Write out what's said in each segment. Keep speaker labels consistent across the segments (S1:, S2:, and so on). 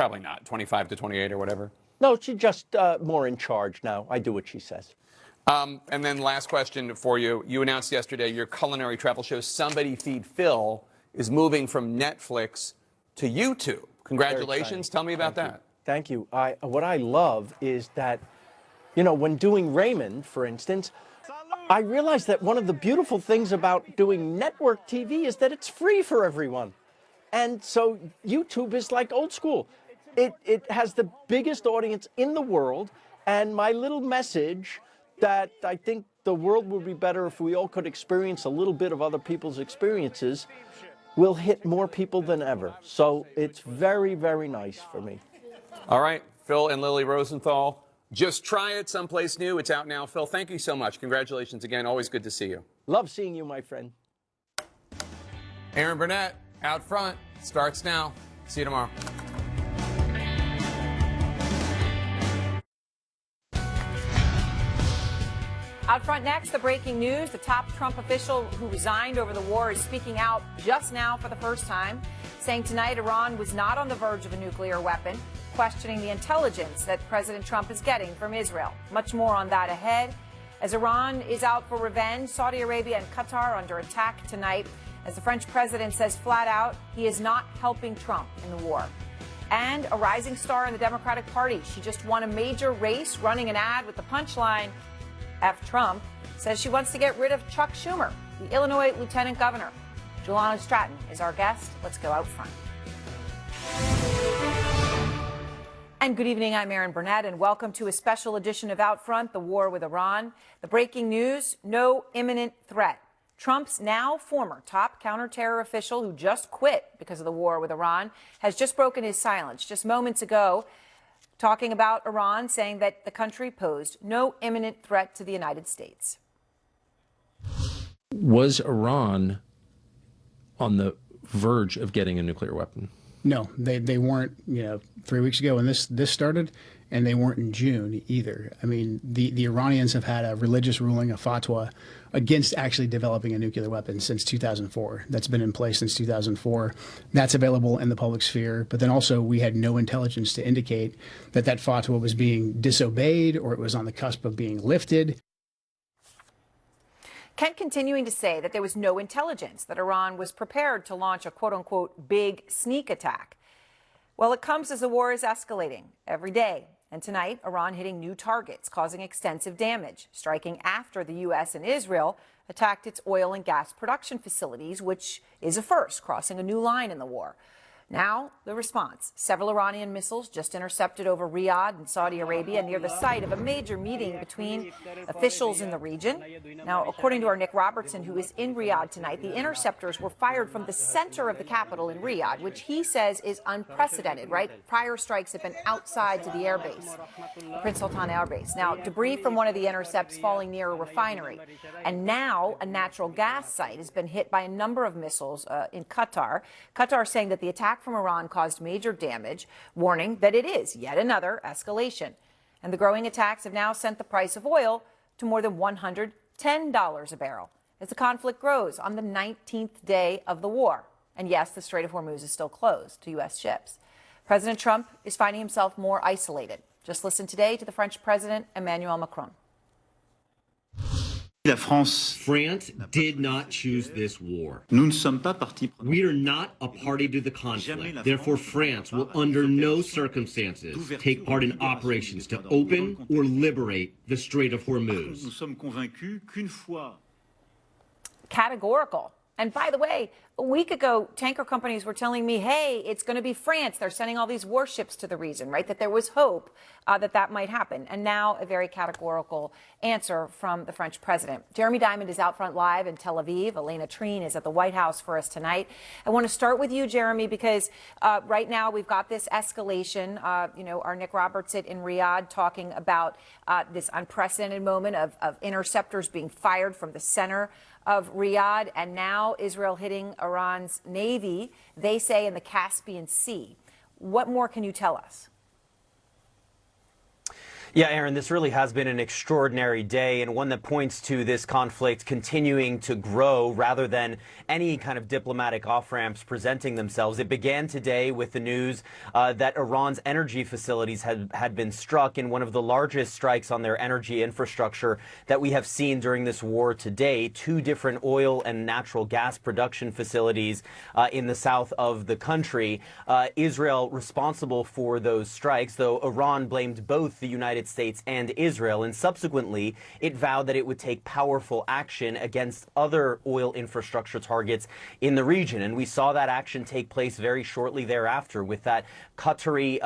S1: Probably not. 25 to 28 or whatever.
S2: No, she's just more in charge now. I do what she says.
S1: And then last question for you. You announced yesterday your culinary travel show, Somebody Feed Phil, is moving from Netflix to YouTube. Congratulations. Tell me about that.
S2: Thank you. What I love is that, you know, when doing Raymond, for instance, I realized that one of the beautiful things about doing network TV is that it's free for everyone. And so YouTube is like old school. It has the biggest audience in the world, and my little message that I think the world would be better if we all could experience a little bit of other people's experiences will hit more people than ever. So it's very, very nice for me.
S1: All right, Phil and Lily Rosenthal, just try it someplace new. It's out now. Phil, thank you so much. Congratulations again. Always good to see you.
S2: Love seeing you, my friend.
S1: Aaron Burnett, Out Front, starts now. See you tomorrow.
S3: Out front next, the breaking news. The top Trump official who resigned over the war is speaking out just now for the first time, saying tonight Iran was not on the verge of a nuclear weapon, questioning the intelligence that President Trump is getting from Israel. Much more on that ahead. As Iran is out for revenge, Saudi Arabia and Qatar are under attack tonight, as the French president says flat out he is not helping Trump in the war. And a rising star in the Democratic Party. She just won a major race running an ad with the punchline, F. Trump, says she wants to get rid of Chuck Schumer, the Illinois lieutenant governor. Julana Stratton is our guest. Let's go out front. And good evening, I'm Aaron Burnett, and welcome to a special edition of Out Front, the war with Iran. The breaking news, no imminent threat. Trump's now former top counterterror official who just quit because of the war with Iran has just broken his silence just moments ago, talking about Iran, saying that the country posed no imminent threat to the United States.
S4: Was Iran on the verge of getting a nuclear weapon?
S5: No, they weren't, 3 weeks ago when this started, and they weren't in June either. I mean, the Iranians have had a religious ruling, a fatwa, against actually developing a nuclear weapon since 2004. That's been in place since 2004. That's available in the public sphere. But then also we had no intelligence to indicate that that fatwa was being disobeyed or it was on the cusp of being lifted.
S3: Kent continuing to say that there was no intelligence that Iran was prepared to launch a quote-unquote big sneak attack. Well, it comes as the war is escalating every day. And tonight, Iran hitting new targets, causing extensive damage, striking after the U.S. and Israel attacked its oil and gas production facilities, which is a first, crossing a new line in the war. Now, the response. Several Iranian missiles just intercepted over Riyadh and Saudi Arabia near the site of a major meeting between officials in the region. Now, according to our Nick Robertson, who is in Riyadh tonight, the interceptors were fired from the center of the capital in Riyadh, which he says is unprecedented, right? Prior strikes have been outside to the airbase, the Prince Sultan Air Base. Now, debris from one of the intercepts falling near a refinery. And now a natural gas site has been hit by a number of missiles in Qatar. Qatar saying that the attack from Iran caused major damage, warning that it is yet another escalation. And the growing attacks have now sent the price of oil to more than $110 a barrel as the conflict grows on the 19th day of the war. And yes, the Strait of Hormuz is still closed to U.S. ships. President Trump is finding himself more isolated. Just listen today to the French President Emmanuel Macron.
S6: France did not choose this war. We are not a party to the conflict. Therefore, France will under no circumstances take part in operations to open or liberate the Strait of Hormuz.
S3: Categorical. And by the way, a week ago, tanker companies were telling me, hey, it's going to be France. They're sending all these warships to the region, right? That there was hope that might happen. And now a very categorical answer from the French president. Jeremy Diamond is out front live in Tel Aviv. Elena Treen is at the White House for us tonight. I want to start with you, Jeremy, because right now we've got this escalation. Our Nick Robertson in Riyadh talking about this unprecedented moment of interceptors being fired from the center of Riyadh, and now Israel hitting Iran's navy, they say in the Caspian Sea. What more can you tell us?
S7: Yeah, Aaron, this really has been an extraordinary day, and one that points to this conflict continuing to grow rather than any kind of diplomatic off-ramps presenting themselves. It began today with the news that Iran's energy facilities had been struck in one of the largest strikes on their energy infrastructure that we have seen during this war today. 2 different oil and natural gas production facilities in the south of the country. Israel responsible for those strikes, though Iran blamed both the United States and Israel, and subsequently it vowed that it would take powerful action against other oil infrastructure targets in the region. And we saw that action take place very shortly thereafter with that Qatari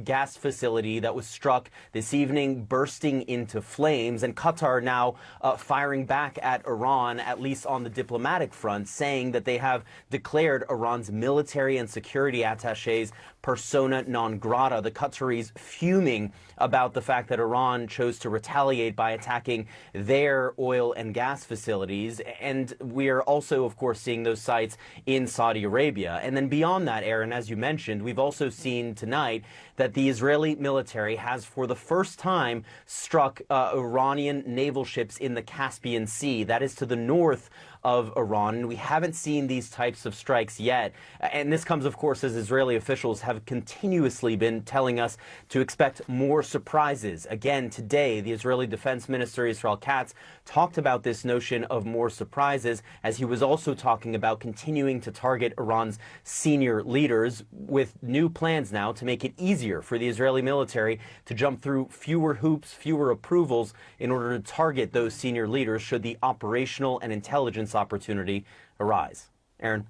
S7: gas facility that was struck this evening, bursting into flames, and Qatar now firing back at Iran, at least on the diplomatic front, saying that they have declared Iran's military and security attaches persona non grata. The Qataris fuming about the fact that Iran chose to retaliate by attacking their oil and gas facilities. And we are also, of course, seeing those sites in Saudi Arabia. And then beyond that, Aaron, as you mentioned, we've also seen tonight that the Israeli military has, for the first time, struck Iranian naval ships in the Caspian Sea. That is to the north of Iran, and we haven't seen these types of strikes yet. And this comes, of course, as Israeli officials have continuously been telling us to expect more surprises. Again, today, the Israeli Defense Minister, Israel Katz, talked about this notion of more surprises, as he was also talking about continuing to target Iran's senior leaders, with new plans now to make it easier for the Israeli military to jump through fewer hoops, fewer approvals, in order to target those senior leaders should the operational and intelligence opportunity arise. Aaron?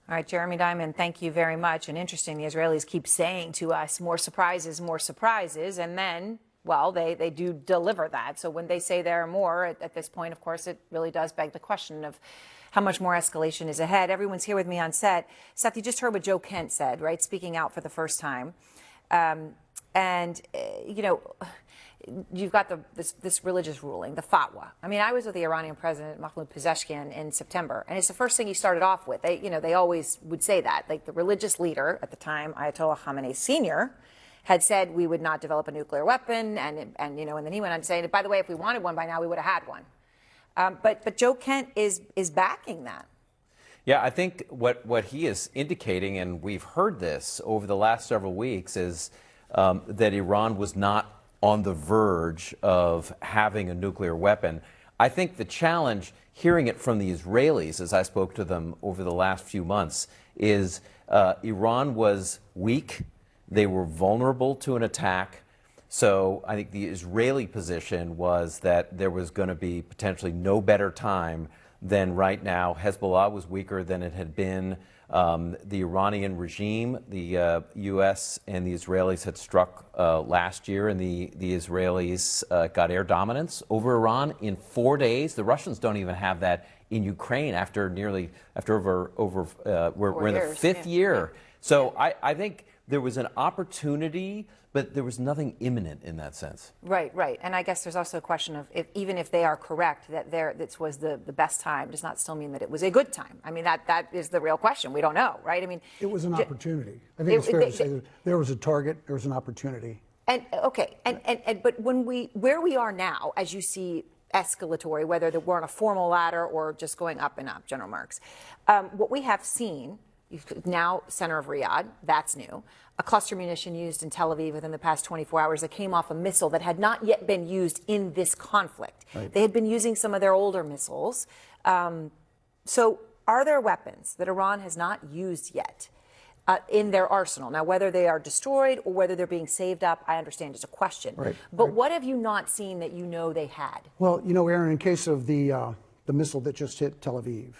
S3: All right, Jeremy Diamond, thank you very much. And interesting, the Israelis keep saying to us, more surprises, and then, well, they do deliver that. So when they say there are more, at this point, of course, it really does beg the question of how much more escalation is ahead. Everyone's here with me on set. Seth, you just heard what Joe Kent said, right, speaking out for the first time. You know, you've got this religious ruling, the fatwa. I mean, I was with the Iranian president, Mahmoud Pezeshkian, in September, and it's the first thing he started off with. They always would say that. Like, the religious leader at the time, Ayatollah Khamenei Sr., had said we would not develop a nuclear weapon, and then he went on to say, by the way, if we wanted one by now, we would have had one. But Joe Kent is backing that.
S8: Yeah, I think what he is indicating, and we've heard this over the last several weeks, is that Iran was not on the verge of having a nuclear weapon. I think the challenge, hearing it from the Israelis, as I spoke to them over the last few months, is Iran was weak. They were vulnerable to an attack. So I think the Israeli position was that there was going to be potentially no better time than right now. Hezbollah was weaker than it had been. The Iranian regime, the U.S. and the Israelis had struck last year, and the Israelis got air dominance over Iran in 4 days. The Russians don't even have that in Ukraine after we're in the 5th year. So I think there was an opportunity, but there was nothing imminent in that sense.
S3: Right. And I guess there's also a question of, even if they are correct that this was the best time, does not still mean that it was a good time. I mean, that is the real question. We don't know, right? I mean,
S9: it was an opportunity. I think it's fair to say that there was a target, there was an opportunity.
S3: And okay, but where we are now, as you see, escalatory, whether we're on a formal ladder or just going up and up, General Marks, what we have seen. Now, center of Riyadh, that's new. A cluster munition used in Tel Aviv within the past 24 hours that came off a missile that had not yet been used in this conflict. Right. They had been using some of their older missiles. So are there weapons that Iran has not used yet in their arsenal? Now, whether they are destroyed or whether they're being saved up, I understand is a question.
S9: Right.
S3: But what have you not seen that you know they had?
S9: Well, Aaron, in case of the missile that just hit Tel Aviv,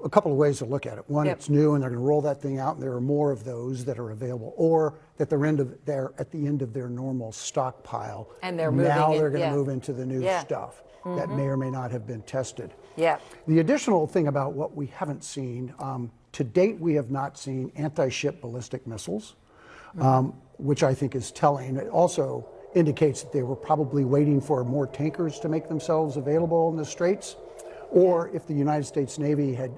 S9: a couple of ways to look at it. One, It's new, and they're going to roll that thing out, and there are more of those that are available, or that they're at the end of their normal stockpile.
S3: And they're moving
S9: now they're going to move into the new stuff that may or may not have been tested. Yeah. The additional thing about what we haven't seen, to date, we have not seen anti-ship ballistic missiles, which I think is telling. It also indicates that they were probably waiting for more tankers to make themselves available in the Straits. Or if the United States Navy had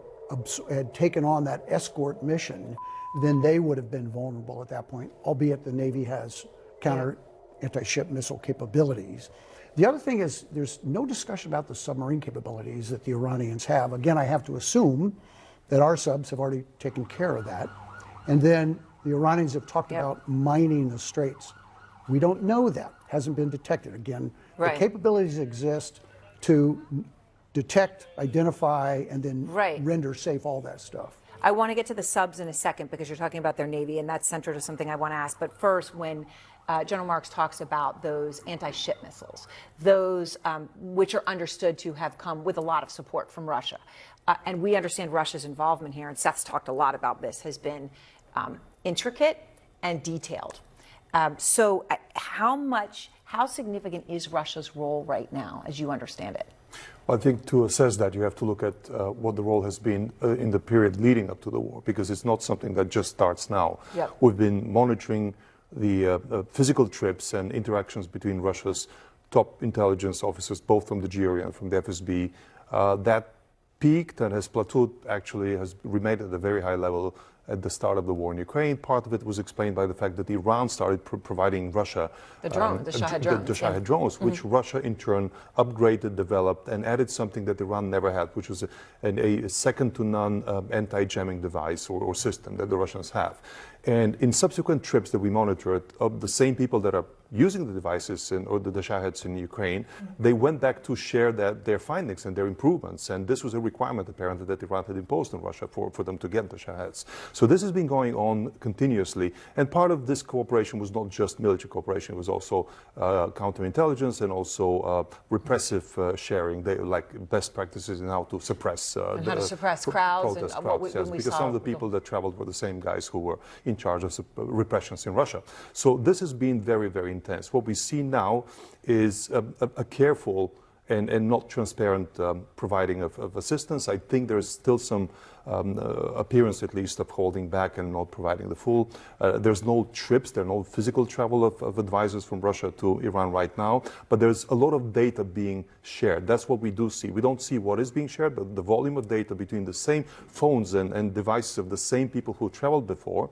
S9: taken on that escort mission, then they would have been vulnerable at that point, albeit the Navy has counter anti-ship missile capabilities. The other thing is there's no discussion about the submarine capabilities that the Iranians have. Again, I have to assume that our subs have already taken care of that. And then the Iranians have talked about mining the straits. We don't know that. Hasn't been detected. Again, the capabilities exist to detect, identify, and then render safe all that stuff.
S3: I want to get to the subs in a second because you're talking about their Navy, and that's central to something I want to ask. But first, when General Marks talks about those anti-ship missiles, those which are understood to have come with a lot of support from Russia. And we understand Russia's involvement here, and Seth's talked a lot about this, has been intricate and detailed. So how significant is Russia's role right now, as you understand it?
S10: I think to assess that, you have to look at what the role has been in the period leading up to the war, because it's not something that just starts now. We've been monitoring the physical trips and interactions between Russia's top intelligence officers, both from the GRE and from the FSB. That peaked and has plateaued, actually has remained at a very high level at the start of the war in Ukraine. Part of it was explained by the fact that Iran started providing Russia
S3: the Shahed drones,
S10: the Shahed drones, which Russia in turn upgraded, developed, and added something that Iran never had, which was a second-to-none anti-jamming device or system that the Russians have. And in subsequent trips that we monitored, of the same people that are using the devices or the Shaheds in Ukraine, they went back to share their findings and their improvements. And this was a requirement, apparently, that Iran had imposed on Russia for them to get the Shaheds. So this has been going on continuously. And part of this cooperation was not just military cooperation, it was also counterintelligence and also repressive sharing, like best practices in how to suppress
S3: and how to suppress crowds
S10: and
S3: crowds,
S10: yes, because some of the people that traveled were the same guys who were in charge of repressions in Russia. So this has been very, very intense. What we see now is a careful and not transparent providing of assistance. I think there's still some appearance, at least, of holding back and not providing the full. There's no trips, there are no physical travel of advisors from Russia to Iran right now, but there's a lot of data being shared. That's what we do see. We don't see what is being shared, but the volume of data between the same phones and devices of the same people who traveled before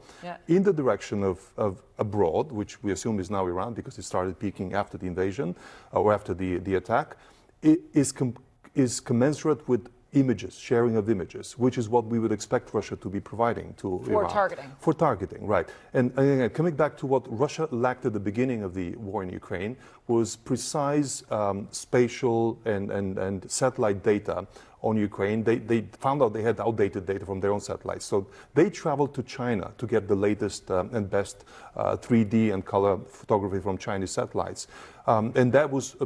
S10: in the direction of abroad, which we assume is now Iran because it started peaking after the invasion or after the attack, is commensurate with images, sharing of images, which is what we would expect Russia to be providing to Iran. For targeting, right. And again, coming back to what Russia lacked at the beginning of the war in Ukraine was precise spatial and satellite data on Ukraine. They found out they had outdated data from their own satellites. So they traveled to China to get the latest and best 3D and color photography from Chinese satellites. And that was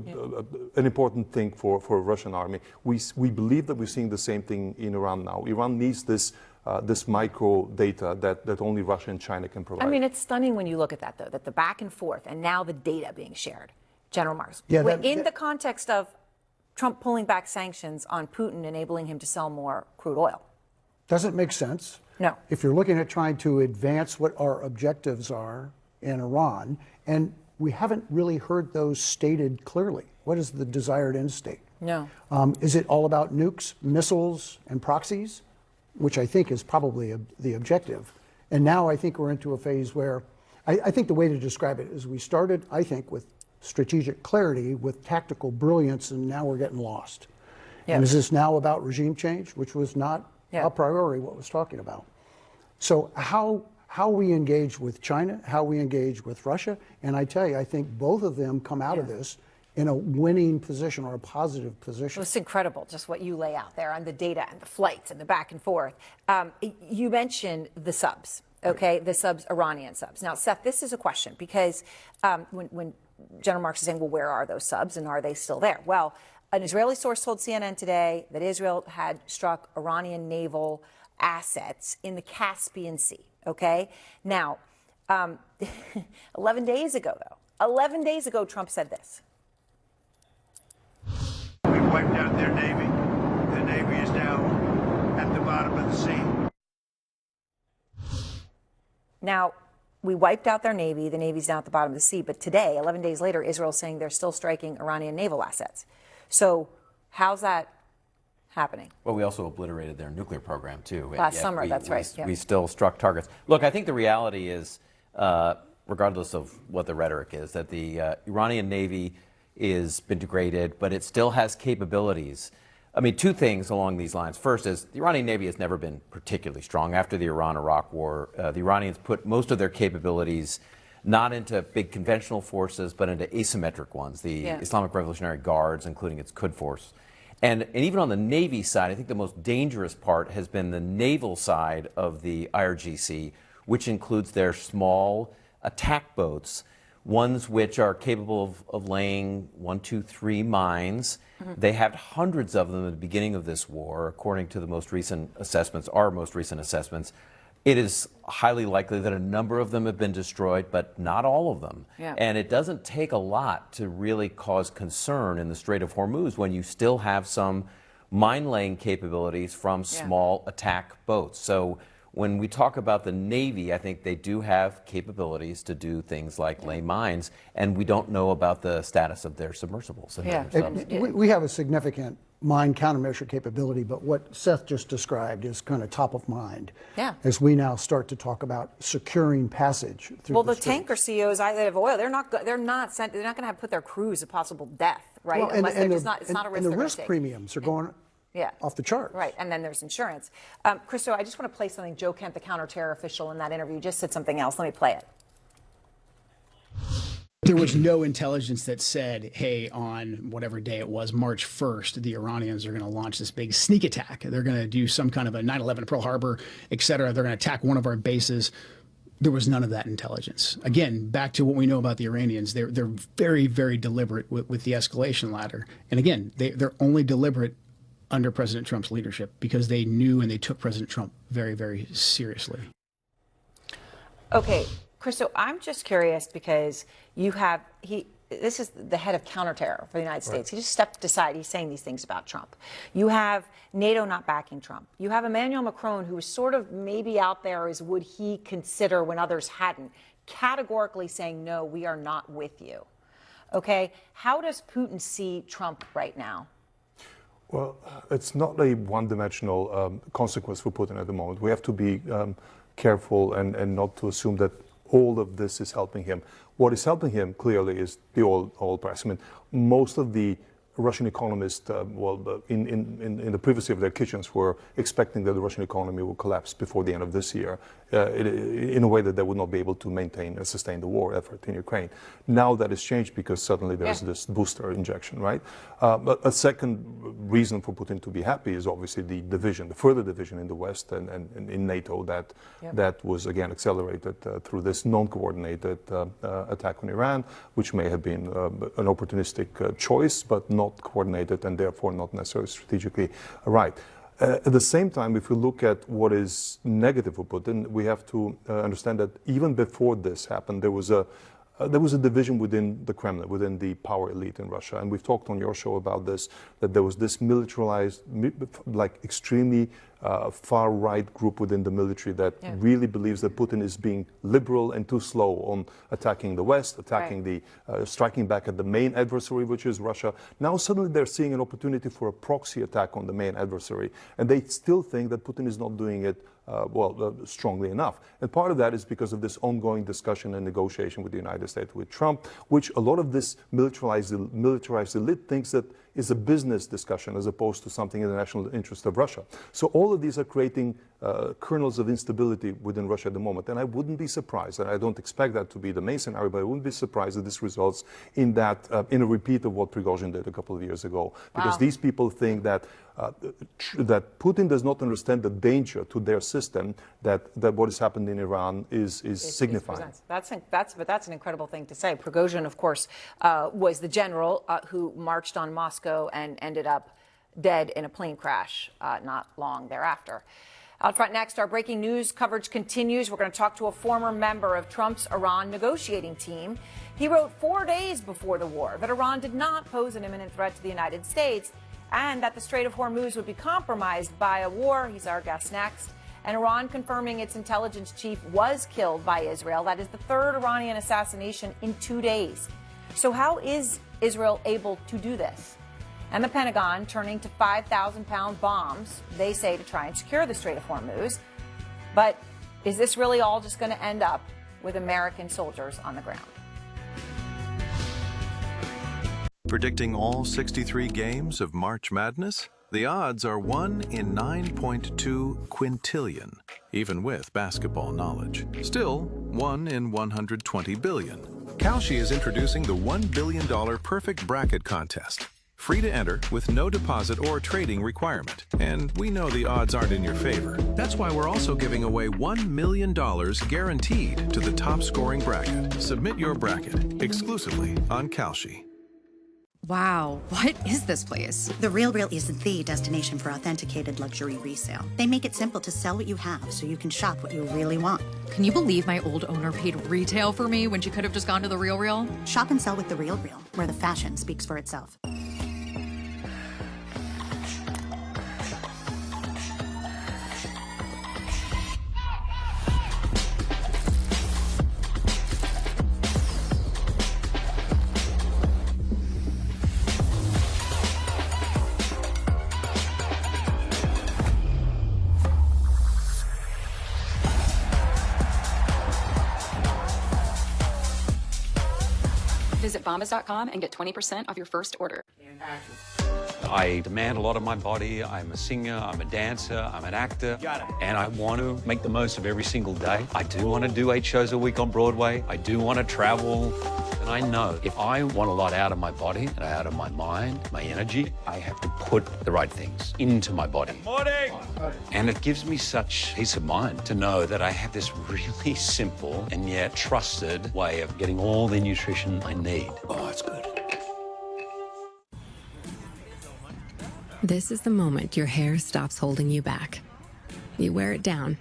S10: an important thing for Russian army. We believe that we're seeing the same thing in Iran now. Iran needs this micro data that only Russia and China can provide.
S3: I mean, it's stunning when you look at that, though, that the back and forth and now the data being shared. General Marks, in the context of Trump pulling back sanctions on Putin, enabling him to sell more crude oil.
S9: Doesn't make sense.
S3: No.
S9: If you're looking at trying to advance what our objectives are in Iran, and we haven't really heard those stated clearly. What is the desired end state?
S3: No.
S9: Is it all about nukes, missiles, and proxies, which I think is probably the objective? And now I think we're into a phase where I think the way to describe it is we started, I think, with strategic clarity, with tactical brilliance, and now we're getting lost. And is this now about regime change, which was not a priority what was talking about? So how we engage with China, how we engage with Russia, and I tell you, I think both of them come out of this in a winning position or a positive position.
S3: It's incredible just what you lay out there on the data and the flights and the back and forth. You mentioned the subs, okay? The subs, Iranian subs. Now, Seth, this is a question because when General Marks is saying, well, where are those subs and are they still there? Well, an Israeli source told CNN today that Israel had struck Iranian naval assets in the Caspian Sea, okay? Now, 11 days ago, Trump said this.
S11: We wiped out their Navy. Their Navy is now at the bottom of the sea.
S3: Now, we wiped out their Navy. The Navy's now at the bottom of the sea. But today, 11 days later, Israel's saying they're still striking Iranian naval assets. So how's that happening?
S8: Well, we also obliterated their nuclear program, too.
S3: Last summer, that's right.
S8: We still struck targets. Look, I think the reality is regardless of what the rhetoric is, that the Iranian Navy is been degraded, but it still has capabilities. I mean, two things along these lines. First is the Iranian Navy has never been particularly strong. After the Iran-Iraq War, the Iranians put most of their capabilities not into big conventional forces, but into asymmetric ones, the Islamic Revolutionary Guards, including its Quds Force. And even on the Navy side, I think the most dangerous part has been the naval side of the IRGC, which includes their small attack boats, ones which are capable of laying 1, 2, 3 mines. They had hundreds of them at the beginning of this war, according to the most recent assessments, our most recent assessments. It is highly likely that a number of them have been destroyed, but not all of them. And it doesn't take a lot to really cause concern in the Strait of Hormuz when you still have some mine-laying capabilities from small attack boats. So when we talk about the Navy, I think they do have capabilities to do things like lay mines, and we don't know about the status of their submersibles.
S9: We have a significant mine countermeasure capability, but what Seth just described is kind of top of mind as we now start to talk about securing passage through
S3: the tanker CEOs that have oil, they're not going to have put their crews at possible death, right?
S9: Well,
S3: Unless it's not a risk.
S9: And the risk premiums are going off the charts.
S3: Right, and then there's insurance. Christo, I just want to play something. Joe Kent, the counterterror official in that interview, just said something else. Let me play it.
S5: There was no intelligence that said, hey, on whatever day it was, March 1st, the Iranians are going to launch this big sneak attack. They're going to do some kind of a 9/11 Pearl Harbor, et cetera. They're going to attack one of our bases. There was none of that intelligence. Again, back to what we know about the Iranians, they're very, very deliberate with the escalation ladder. And again, they're only deliberate under President Trump's leadership because they knew and they took President Trump very, very seriously.
S3: Okay. Christo, I'm just curious because this is the head of counterterror for the United States. He just stepped aside. He's saying these things about Trump. You have NATO not backing Trump. You have Emmanuel Macron, who is sort of maybe out there as would he consider when others hadn't, categorically saying, no, we are not with you. Okay. How does Putin see Trump right now?
S10: Well, it's not a one-dimensional consequence for Putin at the moment. We have to be careful and not to assume that all of this is helping him. What is helping him clearly is the oil price. I mean, most of the Russian economists, in the privacy of their kitchens, were expecting that the Russian economy will collapse before the end of this year, in a way that they would not be able to maintain and sustain the war effort in Ukraine. Now that has changed because suddenly there's this booster injection, right? But a second reason for Putin to be happy is obviously the further division in the West and in NATO that was again accelerated through this non-coordinated attack on Iran, which may have been an opportunistic choice, but not coordinated and therefore not necessarily strategically right. At the same time, if we look at what is negative for Putin, we have to understand that even before this happened, there was a division within the Kremlin, within the power elite in Russia. And we've talked on your show about this, that there was this militarized, like extremely far-right group within the military that really believes that Putin is being liberal and too slow on attacking the West, striking back at the main adversary, which is Russia. Now suddenly they're seeing an opportunity for a proxy attack on the main adversary. And they still think that Putin is not doing it strongly enough. And part of that is because of this ongoing discussion and negotiation with the United States, with Trump, which a lot of this militarized elite thinks that is a business discussion as opposed to something in the national interest of Russia. So all of these are creating kernels of instability within Russia at the moment. And I wouldn't be surprised, and I don't expect that to be the main scenario, but I wouldn't be surprised that this results in in a repeat of what Prigozhin did a couple of years ago. Because these people think that that Putin does not understand the danger to their system that what has happened in Iran is signifying.
S3: That's an incredible thing to say. Prigozhin, of course, was the general who marched on Moscow and ended up dead in a plane crash not long thereafter. Out front next, our breaking news coverage continues. We're going to talk to a former member of Trump's Iran negotiating team. He wrote 4 days before the war that Iran did not pose an imminent threat to the United States and that the Strait of Hormuz would be compromised by a war. He's our guest next. And Iran confirming its intelligence chief was killed by Israel. That is the third Iranian assassination in 2 days. So how is Israel able to do this? And the Pentagon turning to 5,000-pound bombs, they say, to try and secure the Strait of Hormuz. But is this really all just going to end up with American soldiers on the ground.
S12: Predicting all 63 games of March Madness? The odds are 1 in 9.2 quintillion, even with basketball knowledge. Still, 1 in 120 billion. Kalshi is introducing the $1 billion Perfect Bracket Contest. Free to enter with no deposit or trading requirement. And we know the odds aren't in your favor. That's why we're also giving away $1 million guaranteed to the top scoring bracket. Submit your bracket exclusively on Kalshi.
S13: Wow, what is this place?
S14: The RealReal is the destination for authenticated luxury resale. They make it simple to sell what you have so you can shop what you really want.
S13: Can you believe my old owner paid retail for me when she could have just gone to the RealReal?
S14: Shop and sell with the RealReal, where the fashion speaks for itself.
S13: Visit bombas.com and get 20% off your first order.
S15: I demand a lot of my body. I'm a singer, I'm a dancer, I'm an actor, and I want to make the most of every single day. I do want to do 8 shows a week on Broadway. I do want to travel. And I know if I want a lot out of my body and out of my mind, my energy, I have to put the right things into my body. Morning! And it gives me such peace of mind to know that I have this really simple and yet trusted way of getting all the nutrition I need. Oh, it's good.
S16: This is the moment your hair stops holding you back. You wear it down.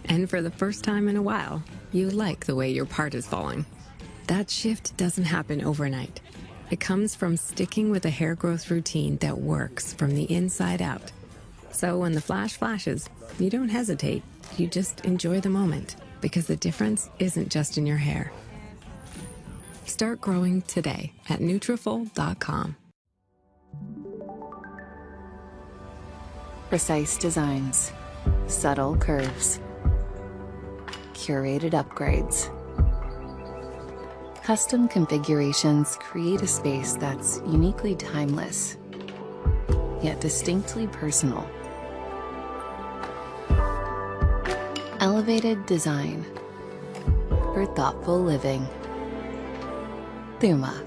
S16: And for the first time in a while, you like the way your part is falling. That shift doesn't happen overnight. It comes from sticking with a hair growth routine that works from the inside out. So when the flash flashes, you don't hesitate. You just enjoy the moment, because the difference isn't just in your hair. Start growing today at Nutrafol.com.
S17: Precise designs, subtle curves, curated upgrades. Custom configurations create a space that's uniquely timeless, yet distinctly personal. Elevated design for thoughtful living. Thuma.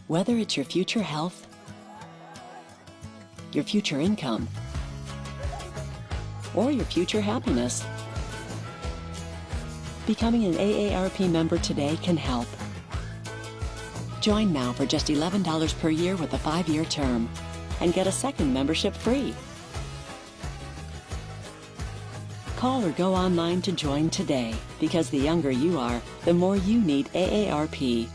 S18: Whether it's your future health, your future income, or your future happiness, becoming an AARP member today can help. Join now for just $11 per year with a 5-year term and get a second membership free. Call or go online to join today, because the younger you are, the more you need AARP.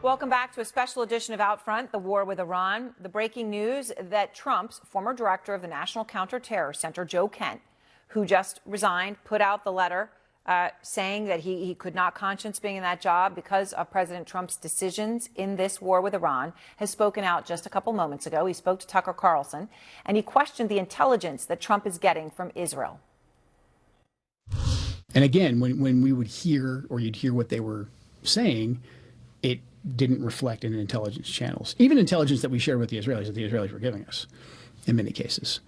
S3: Welcome back to a special edition of Out Front, the war with Iran. The breaking news that Trump's former director of the National Counterterror Center, Joe Kent, who just resigned, put out the letter saying that he could not conscience being in that job because of President Trump's decisions in this war with Iran, has spoken out just a couple moments ago. He spoke to Tucker Carlson, and he questioned the intelligence that Trump is getting from Israel.
S5: And again, when we would hear, or you'd hear what they were saying, didn't reflect in intelligence channels, even intelligence that we shared with the Israelis that the Israelis were giving us in many cases.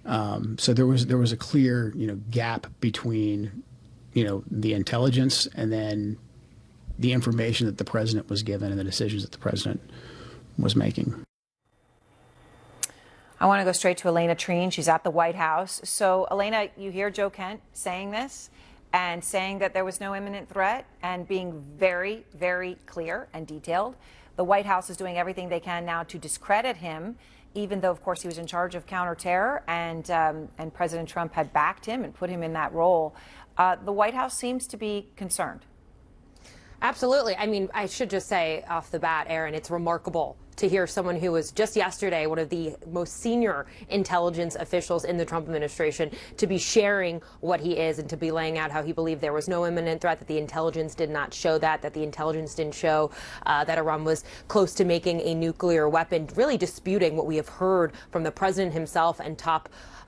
S5: So there was a clear, gap between, the intelligence and then the information that the president was given and the decisions that the president was making.
S3: I want to go straight to Elena Treen. She's at the White House. So, Elena, you hear Joe Kent saying this and saying that there was no imminent threat and being very, very clear and detailed. The White House is doing everything they can now to discredit him, even though, of course, he was in charge of counterterror and President Trump had backed him and put him in that role. The White House seems to be concerned.
S19: Absolutely. I mean, I should just say off the bat, Aaron, it's remarkable to hear someone who was just yesterday one of the most senior intelligence officials in the Trump administration to be sharing what he is and to be laying out how he believed there was no imminent threat, that the intelligence did not show that the intelligence didn't show that Iran was close to making a nuclear weapon, really disputing what we have heard from the president himself and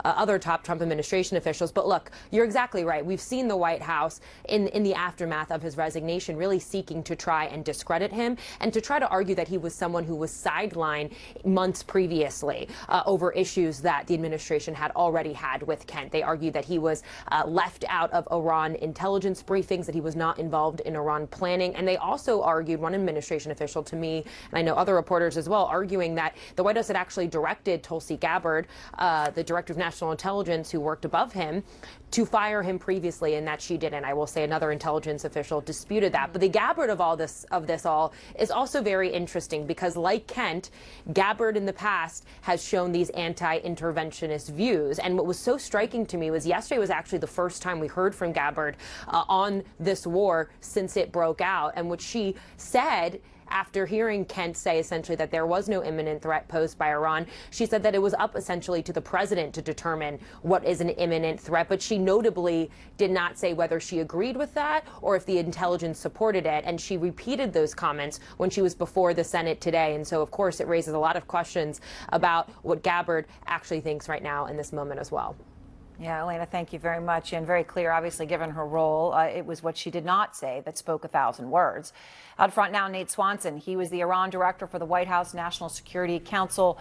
S19: other top Trump administration officials. But look, you're exactly right. We've seen the White House in the aftermath of his resignation really seeking to try and discredit him and to try to argue that he was someone who was sidelined months previously over issues that the administration had already had with Kent. They argued that he was left out of Iran intelligence briefings, that he was not involved in Iran planning. And they also argued, one administration official to me, and I know other reporters as well, arguing that the White House had actually directed Tulsi Gabbard, the director of national intelligence who worked above him, to fire him previously, and that she didn't. I will say another intelligence official disputed that. But the Gabbard of this all is also very interesting because, like Kent, Gabbard in the past has shown these anti-interventionist views. And what was so striking to me was yesterday was actually the first time we heard from Gabbard on this war since it broke out, and what she said after hearing Kent say essentially that there was no imminent threat posed by Iran. She said that it was up essentially to the president to determine what is an imminent threat, but she notably did not say whether she agreed with that or if the intelligence supported it. And she repeated those comments when she was before the Senate today. And so, of course, it raises a lot of questions about what Gabbard actually thinks right now in this moment as well.
S3: Yeah, Elena, thank you very much. And very clear, obviously, given her role, it was what she did not say that spoke 1,000 words. Out front now, Nate Swanson. He was the Iran director for the White House National Security Council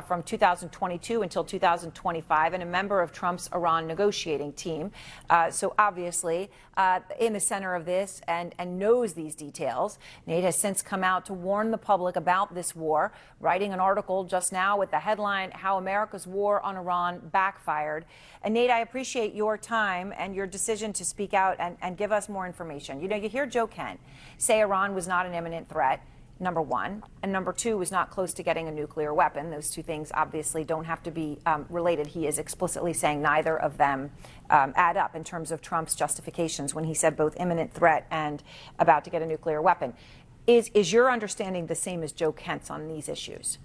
S3: from 2022 until 2025 and a member of Trump's Iran negotiating team. So obviously in the center of this and knows these details. Nate has since come out to warn the public about this war, writing an article just now with the headline, How America's War on Iran Backfired. And Nate, I appreciate your time and your decision to speak out and give us more information. You know, you hear Joe Kent say Iran was not an imminent threat, number one, and number two, was not close to getting a nuclear weapon. Those two things obviously don't have to be related. He is explicitly saying neither of them add up in terms of Trump's justifications when he said both imminent threat and about to get a nuclear weapon. Is your understanding the same as Joe Kent's on these issues?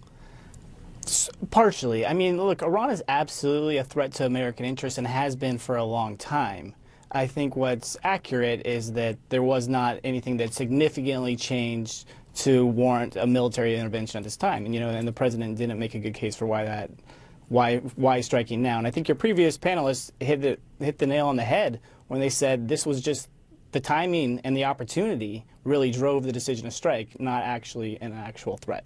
S20: Partially. I mean, look, Iran is absolutely a threat to American interests and has been for a long time. I think what's accurate is that there was not anything that significantly changed to warrant a military intervention at this time. And, and the president didn't make a good case for why striking now. And I think your previous panelists hit the nail on the head when they said this was just the timing and the opportunity really drove the decision to strike, not actually an actual threat.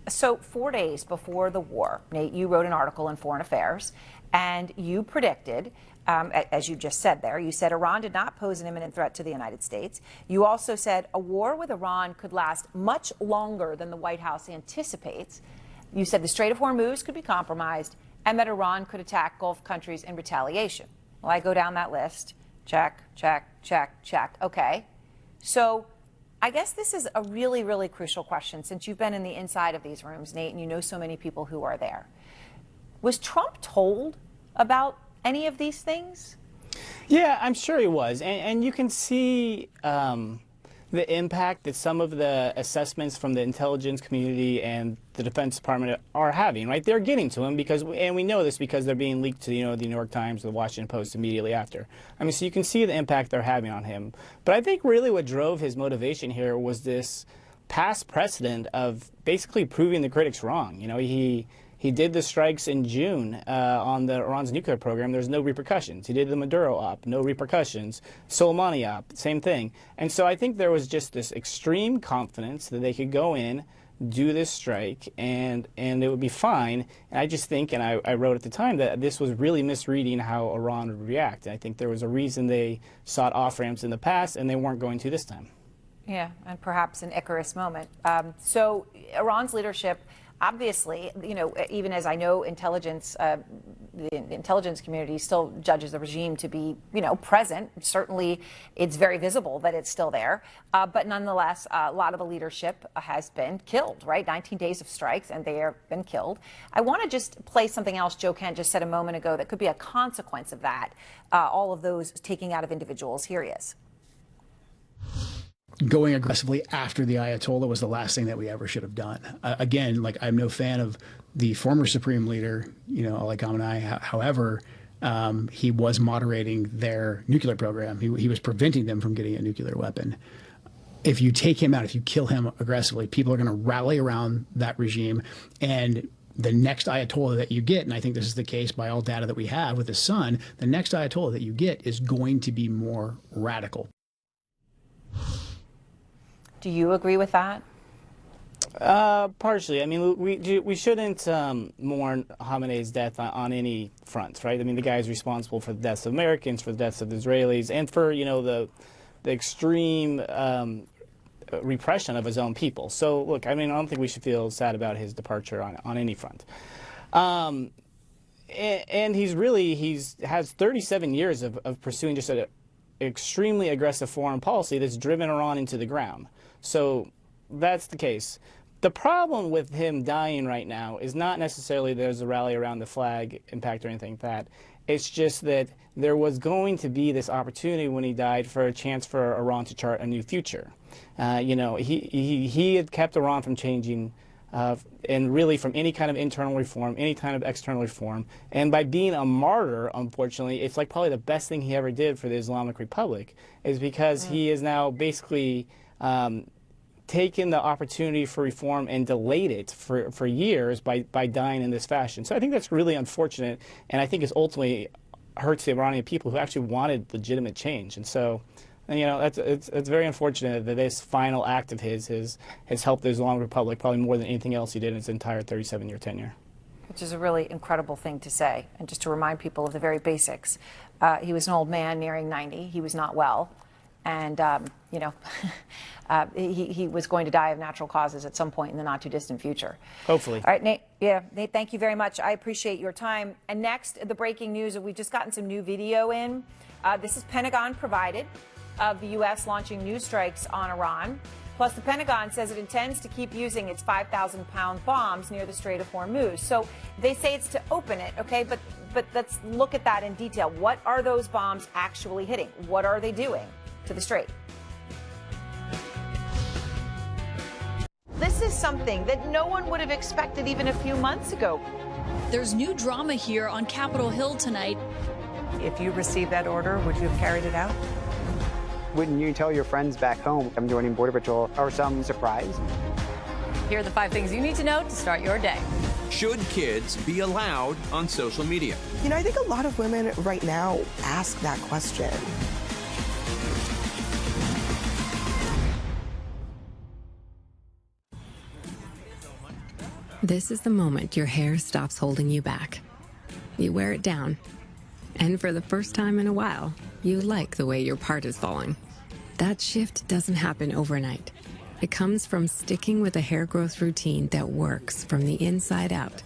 S3: So 4 days before the war, Nate, you wrote an article in Foreign Affairs, and you predicted, as you just said there, you said Iran did not pose an imminent threat to the United States. You also said a war with Iran could last much longer than the White House anticipates. You said the Strait of Hormuz could be compromised and that Iran could attack Gulf countries in retaliation. Well, I go down that list. Check, check, check, check. Okay. So I guess this is a really, really crucial question since you've been in the inside of these rooms, Nate, and you know so many people who are there. Was Trump told about any of these things?
S20: Yeah, I'm sure he was. And you can see the impact that some of the assessments from the intelligence community and the Defense Department are having, right? They're getting to him and we know this because they're being leaked to, the New York Times or the Washington Post immediately after. I mean, so you can see the impact they're having on him. But I think really what drove his motivation here was this past precedent of basically proving the critics wrong. He did the strikes in June on the Iran's nuclear program. There's no repercussions. He did the Maduro op, no repercussions. Soleimani op, same thing. And so I think there was just this extreme confidence that they could go in, do this strike, and it would be fine. And I just think, and I wrote at the time, that this was really misreading how Iran would react. And I think there was a reason they sought off-ramps in the past, and they weren't going to this time.
S3: Yeah, and perhaps an Icarus moment. So Iran's leadership, obviously, you know, even as I know intelligence, the intelligence community still judges the regime to be, you know, present. Certainly, it's very visible that it's still there. But nonetheless, a lot of the leadership has been killed, right? 19 days of strikes, and they have been killed. I want to just play something else Joe Kent just said a moment ago that could be a consequence of that, all of those taking out of individuals. Here he is.
S5: Going aggressively after the Ayatollah was the last thing that we ever should have done. Again, like, I'm no fan of the former supreme leader, you know, Ali Khamenei. However, he was moderating their nuclear program. He was preventing them from getting a nuclear weapon. If you take him out, if you kill him aggressively, people are going to rally around that regime. And the next Ayatollah that you get, and I think this is the case by all data that we have with his son, the next Ayatollah that you get is going to be more radical.
S3: Do you agree with that?
S20: Partially. I mean, we shouldn't mourn Khamenei's death on any front, right? I mean, the guy is responsible for the deaths of Americans, for the deaths of the Israelis, and for, you know, the extreme repression of his own people. So, look, I mean, I don't think we should feel sad about his departure on any front. And he's has 37 years of pursuing just an extremely aggressive foreign policy that's driven Iran into the ground. So that's the case. The problem with him dying right now is not necessarily there's a rally around the flag impact or anything like that. It's just that there was going to be this opportunity when he died for a chance for Iran to chart a new future. You know, he had kept Iran from changing and really from any kind of internal reform, any kind of external reform. And by being a martyr, unfortunately, it's like probably the best thing he ever did for the Islamic Republic is because he is now basically taken the opportunity for reform and delayed it for years by dying in this fashion. So I think that's really unfortunate, and I think it's ultimately hurts the Iranian people who actually wanted legitimate change. And so, you know, it's very unfortunate that this final act of his has helped the Islamic Republic probably more than anything else he did in his entire 37-year tenure.
S3: Which is a really incredible thing to say. And just to remind people of the very basics, he was an old man nearing 90. He was not well. And, you know, he was going to die of natural causes at some point in the not too distant future. Hopefully. All right, Nate. Yeah, Nate, thank you very much. I appreciate your time. And next, the breaking news. We've just gotten some new video in. This is Pentagon provided of the U.S. launching new strikes on Iran. Plus, the Pentagon says it intends to keep using its 5,000-pound bombs near the Strait of Hormuz. So they say it's to open it, okay? But let's look at that in detail. What are those bombs actually hitting? What are they doing to the Strait? This is something that no one would have expected even a few months ago.
S21: There's new drama here on Capitol Hill tonight.
S22: If you received that order, would you have carried it out?
S23: Wouldn't you tell your friends back home I'm joining Border Patrol, or some surprise?
S21: Here are the 5 things you need to know to start your day.
S24: Should kids be allowed on social media?
S25: You know, I think a lot of women right now ask that question.
S16: This is the moment your hair stops holding you back. You wear it down. And for the first time in a while, you like the way your part is falling. That shift doesn't happen overnight. It comes from sticking with a hair growth routine that works from the inside out.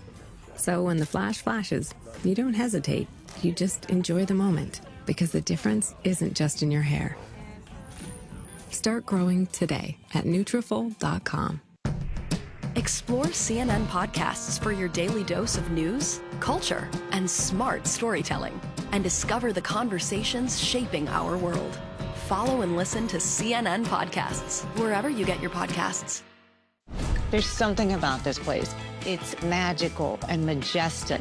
S16: So when the flash flashes, you don't hesitate. You just enjoy the moment, because the difference isn't just in your hair. Start growing today at Nutrafol.com.
S26: Explore CNN podcasts for your daily dose of news, culture, and smart storytelling. And discover the conversations shaping our world. Follow and listen to CNN podcasts wherever you get your podcasts.
S27: There's something about this place. It's magical and majestic.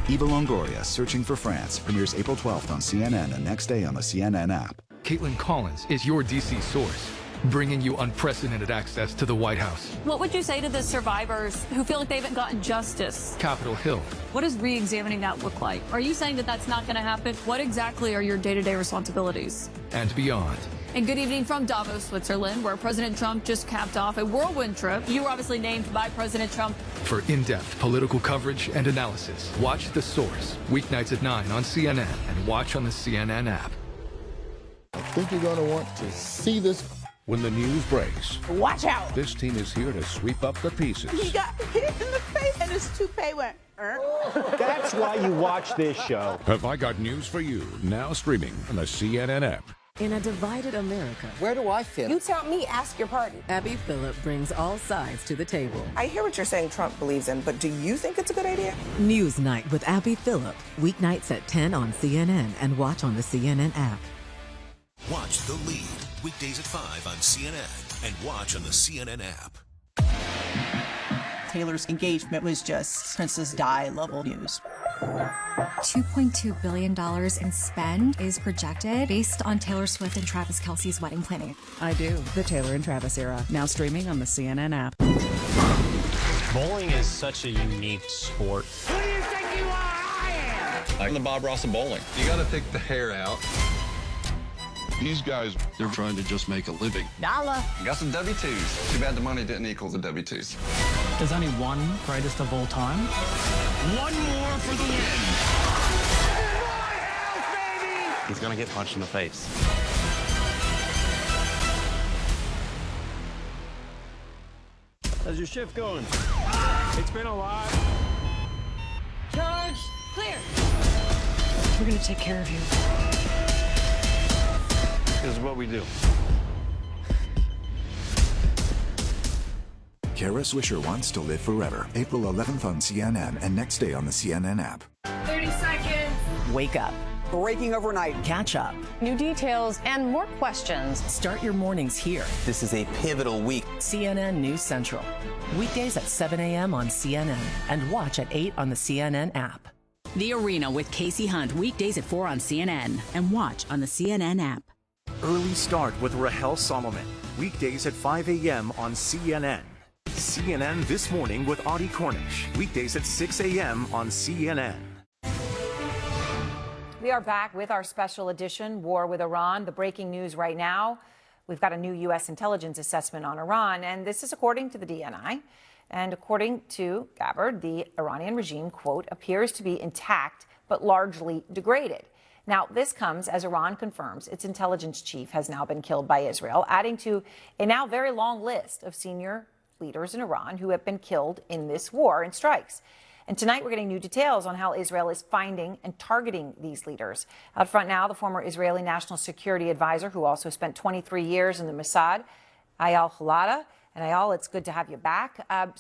S28: Eva Longoria, Searching for France, premieres April 12th on CNN and next day on the CNN app.
S29: Caitlin Collins is your DC source.
S1: bringing you unprecedented access to the White House.
S21: What would you say to the survivors who feel like they haven't gotten justice?
S1: Capitol Hill.
S21: What does re-examining that look like? Are you saying that that's not going to happen? What exactly are your day-to-day responsibilities?
S1: And beyond.
S21: And good evening from Davos, Switzerland, where President Trump just capped off a whirlwind trip. You were obviously named by President Trump.
S1: For in-depth political coverage and analysis, watch The Source, weeknights at 9 on CNN and watch on the CNN app.
S2: I think you're going to want to see this.
S4: When the news breaks,
S22: Watch out!
S4: this team is here to sweep up the pieces.
S22: He got hit in the face and his toupee went.
S4: That's why you watch this show. Have I got news for you? Now streaming on the CNN app.
S6: In a divided America,
S25: Where do I fit?
S22: You tell me, ask your party.
S6: Abby Phillip brings all sides to the table.
S25: I hear what you're saying Trump believes in, but do you think it's a good idea?
S6: Newsnight with Abby Phillip, weeknights at 10 on CNN and watch on the CNN app.
S7: Watch The Lead, weekdays at 5 on CNN and watch on the CNN app.
S22: Taylor's engagement was just Princess Di level news.
S8: $2.2 billion in spend is projected based on Taylor Swift and Travis Kelce's wedding planning.
S6: I do. The Taylor and Travis era. Now streaming on the CNN app.
S9: Bowling is such a unique sport.
S22: Who do you think you are? I am!
S9: I'm the Bob Ross of bowling. You gotta pick the hair out.
S4: These guys, they're trying to just make a living.
S22: Dollar.
S9: Got some W-2s. Too bad the money didn't equal the W-2s.
S11: There's only one greatest of all time.
S9: One more for the win.
S11: He's gonna get punched in the face.
S9: How's your shift going? It's been a lot.
S21: Charge clear.
S6: We're gonna take care of you.
S9: This is what we do.
S28: Kara Swisher Wants to Live Forever. April 11th on CNN and next day on the CNN app.
S21: 30 seconds.
S6: Wake up.
S25: Breaking overnight.
S6: Catch up.
S27: New details and more questions.
S6: Start your mornings here.
S25: This is a pivotal week.
S6: CNN News Central. Weekdays at 7 a.m. on CNN and watch at 8 on the CNN app.
S29: The Arena with Casey Hunt, weekdays at 4 on CNN and watch on the CNN app.
S4: Early Start with Rahel Solomon. Weekdays at 5 a.m. on CNN. CNN This Morning with Audie Cornish. Weekdays at 6 a.m. on CNN.
S3: We are back with our special edition, War with Iran. The breaking news right now, we've got a new U.S. intelligence assessment on Iran, and this is according to the DNI. And according to Gabbard, the Iranian regime, quote, appears to be intact but largely degraded. Now, this comes as Iran confirms its intelligence chief has now been killed by Israel, adding to a now very long list of senior leaders in Iran who have been killed in this war and strikes. And tonight we're getting new details on how Israel is finding and targeting these leaders. Out front now, the former Israeli national security advisor, who also spent 23 years in the Mossad, Eyal Halada. And Eyal, it's good to have you back. I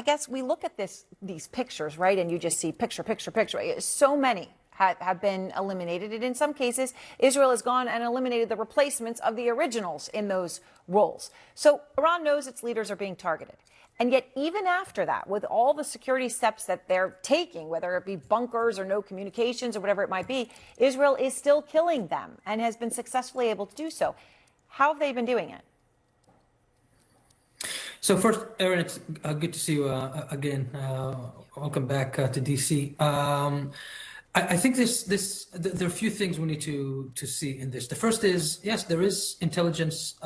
S3: guess we look at these pictures, right? And you just see picture. So many have been eliminated. And in some cases, Israel has gone and eliminated the replacements of the originals in those roles. So Iran knows its leaders are being targeted. And yet, even after that, with all the security steps that they're taking, whether it be bunkers or no communications or whatever it might be, Israel is still killing them and has been successfully able to do so. How have they been doing it?
S30: So first, Aaron, it's good to see you again. Welcome back to DC. I think there are a few things we need to see in this. The first is, yes, there is intelligence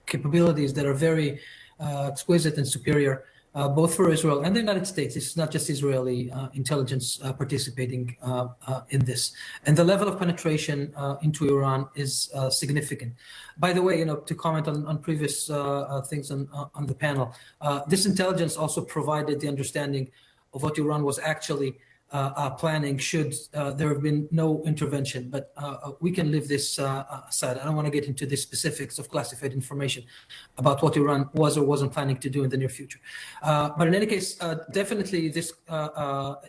S30: capabilities that are very exquisite and superior, both for Israel and the United States. It's not just Israeli intelligence participating in this. And the level of penetration into Iran is significant. By the way, to comment on previous things on the panel, this intelligence also provided the understanding of what Iran was actually planning should there have been no intervention. But we can leave this aside. I don't want to get into the specifics of classified information about what Iran was or wasn't planning to do in the near future. But in any case, definitely this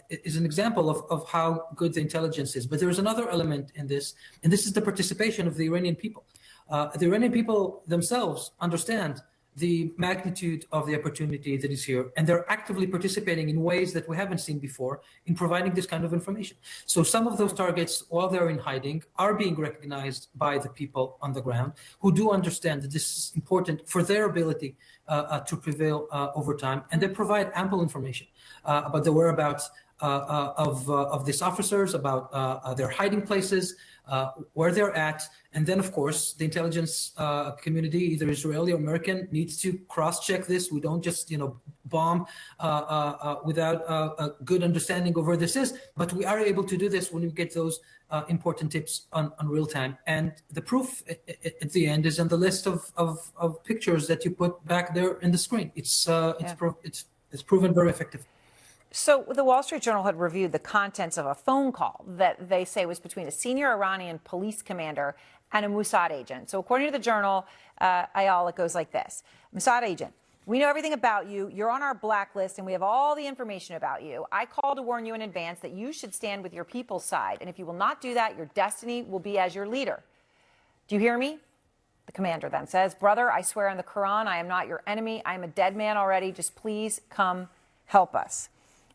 S30: is an example of how good the intelligence is. But there is another element in this, and this is the participation of the Iranian people. The Iranian people themselves understand the magnitude of the opportunity that is here, and they're actively participating in ways that we haven't seen before in providing this kind of information. So some of those targets, while they're in hiding, are being recognized by the people on the ground who do understand that this is important for their ability to prevail over time, and they provide ample information about the whereabouts of these officers, about their hiding places, where they're at. And then, of course, the intelligence community, either Israeli or American, needs to cross-check this. We don't just, bomb without a good understanding of where this is. But we are able to do this when we get those important tips on real time. And the proof at the end is on the list of pictures that you put back there in the screen. It's proven very effective.
S3: So the Wall Street Journal had reviewed the contents of a phone call that they say was between a senior Iranian police commander and a Mossad agent. So according to the Journal, Ayal, it goes like this. Mossad agent, we know everything about you. You're on our blacklist, and we have all the information about you. I call to warn you in advance that you should stand with your people's side. And if you will not do that, your destiny will be as your leader. Do you hear me? The commander then says, brother, I swear on the Quran, I am not your enemy. I am a dead man already. Just please come help us.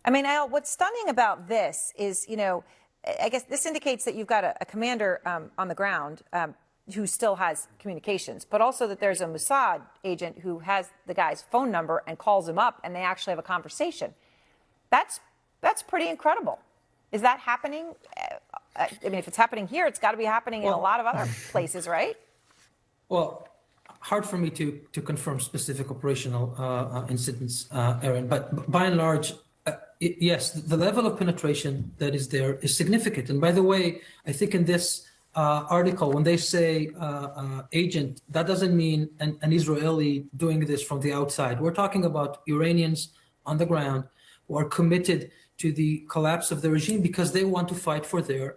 S3: I mean, Al, what's stunning about this is, I guess this indicates that you've got a commander on the ground who still has communications, but also that there's a Mossad agent who has the guy's phone number and calls him up, and they actually have a conversation. That's pretty incredible. Is that happening? I mean, if it's happening here, it's got to be happening in a lot of other places, right?
S30: Well, hard for me to confirm specific operational incidents, Aaron, but by and large, yes, the level of penetration that is there is significant. And by the way, I think in this article, when they say agent, that doesn't mean an Israeli doing this from the outside. We're talking about Iranians on the ground who are committed to the collapse of the regime because they want to fight for their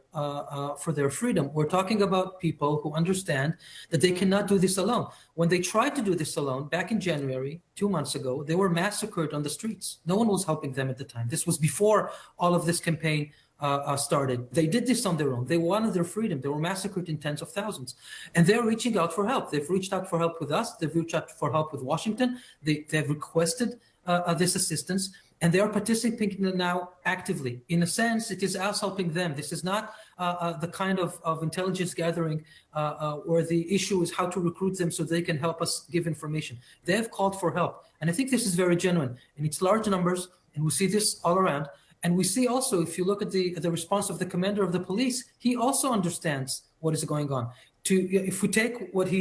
S30: freedom. We're talking about people who understand that they cannot do this alone. When they tried to do this alone back in January, 2 months ago, they were massacred on the streets. No one was helping them at the time. This was before all of this campaign started. They did this on their own. They wanted their freedom. They were massacred in tens of thousands. And they're reaching out for help. They've reached out for help with us. They've reached out for help with Washington. They've requested this assistance. And they are participating now actively. In a sense, it is us helping them. This is not the kind of intelligence gathering where the issue is how to recruit them so they can help us give information. They have called for help. And I think this is very genuine. And it's large numbers, and we see this all around. And we see also, if you look at the response of the commander of the police, he also understands what is going on. If we take what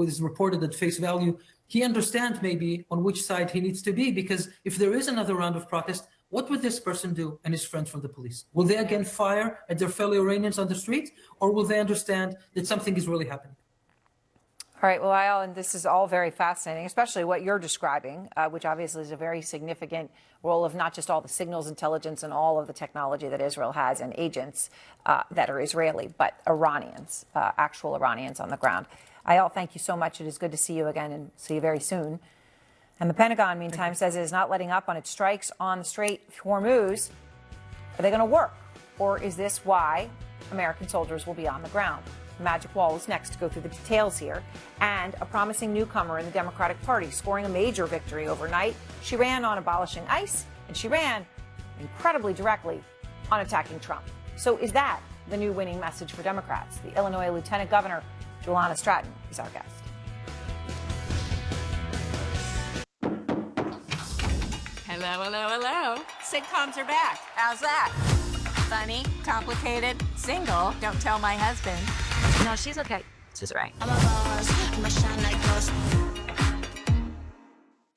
S30: was reported at face value, he understands maybe on which side he needs to be, because if there is another round of protest, what would this person do and his friends from the police? Will they again fire at their fellow Iranians on the street, or will they understand that something is really happening?
S3: All right, well, Ayal, and this is all very fascinating, especially what you're describing, which obviously is a very significant role of not just all the signals intelligence and all of the technology that Israel has and agents that are Israeli, but Iranians, actual Iranians on the ground. Ayal, thank you so much. It is good to see you again and see you very soon. And the Pentagon, meantime, says it is not letting up on its strikes on the Strait of Hormuz. Are they going to work? Or is this why American soldiers will be on the ground? Magic Wall is next to go through the details here. And a promising newcomer in the Democratic Party scoring a major victory overnight. She ran on abolishing ICE, and she ran incredibly directly on attacking Trump. So is that the new winning message for Democrats? The Illinois Lieutenant Governor, Juliana Stratton, is our guest.
S5: Hello, hello, hello. Sitcoms are back. How's that? Funny, complicated, single. Don't tell my husband. No, she's okay. She's right.